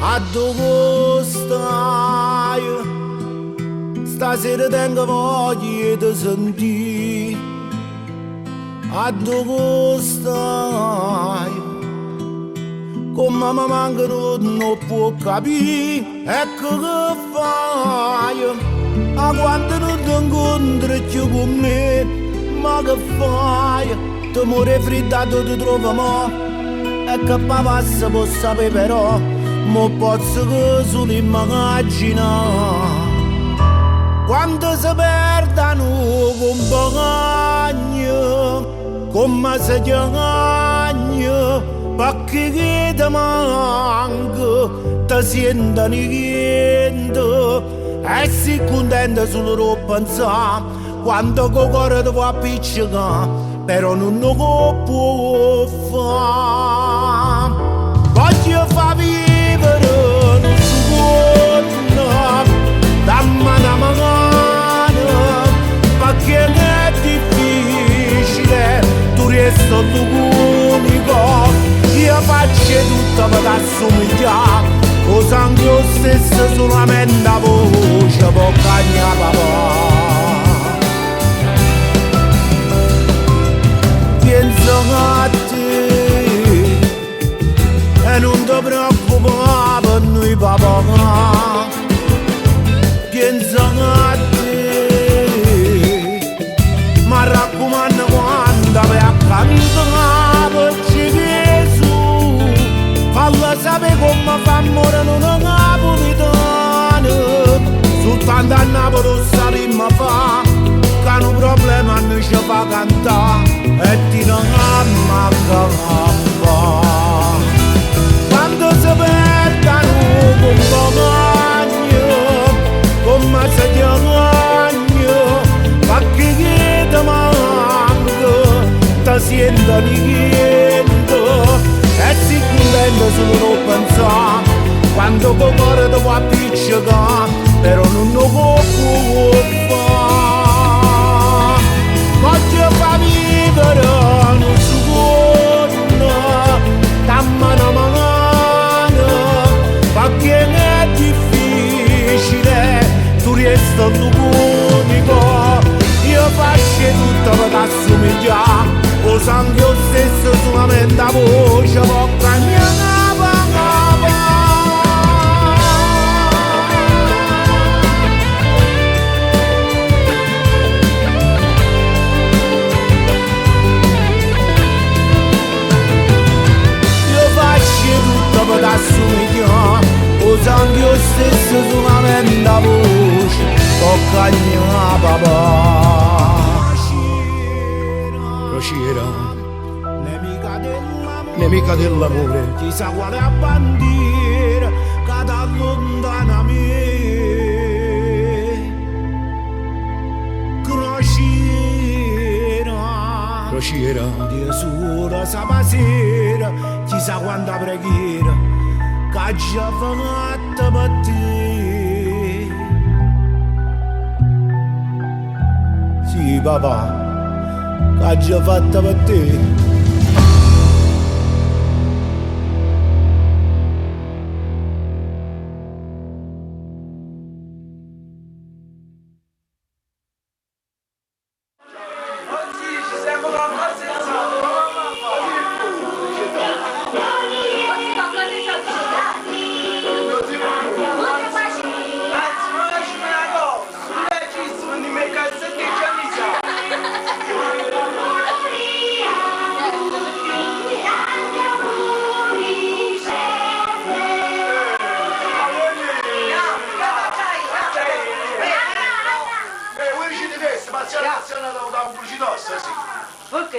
A dove stai? Stasera tengo voglia di sentire. A dove stai? Come mi mancano non può capire. Ecco che fai? A quanto non ti incontri più con me. Ma che fai? Ti muore freddato ti trovo mo. E che passa può sapere però. Ma posso che solo immaginare quando si perdono compagni, come si chiamano, perché che ti manca, ti senti niente, e sei contento solo di pensare, quando il cuore ti fa appiccicare, però non lo può fare. Voglio far vivere un secondo, dammi una mano, perché è difficile, tu resti l'unico, io faccio tutto per assomigliare, o sangue lo stesso solamente la voce, può cagnare papà. Penso a te e non ti preoccupare per noi papà. Penso a te, ma raccomando quando vai a cantare per Gesù, falla sapere come fa amore non è napolitano, soltanto a Napoli lo sappiamo fa, che hanno un problema noi ci fa cantare e ti non ama quando si perdono compagni, come si chiamano, perché che ti manca, ti senti niente, e sei contento solo non pensare, quando il cuore ti fa appiccicare, però non lo può fare. Voglio far vivere un secondo, dammi una mano, perché è difficile, tu resti l'unico, io faccio tutto per assomigliare, o sangue lo stesso solamente la voce, può cagnare papà. Per assomigliare, o sangue lo stesso solamente la voce, può cagnare papà. Crociera, nemica dell'amore, chissà quale bandiera che ti allontana a me. Crociera, Dio solo sabato sera, chissà quanta preghiera che ci ha fatto per te. Sì papà, che ci ha fatto per te. Ok.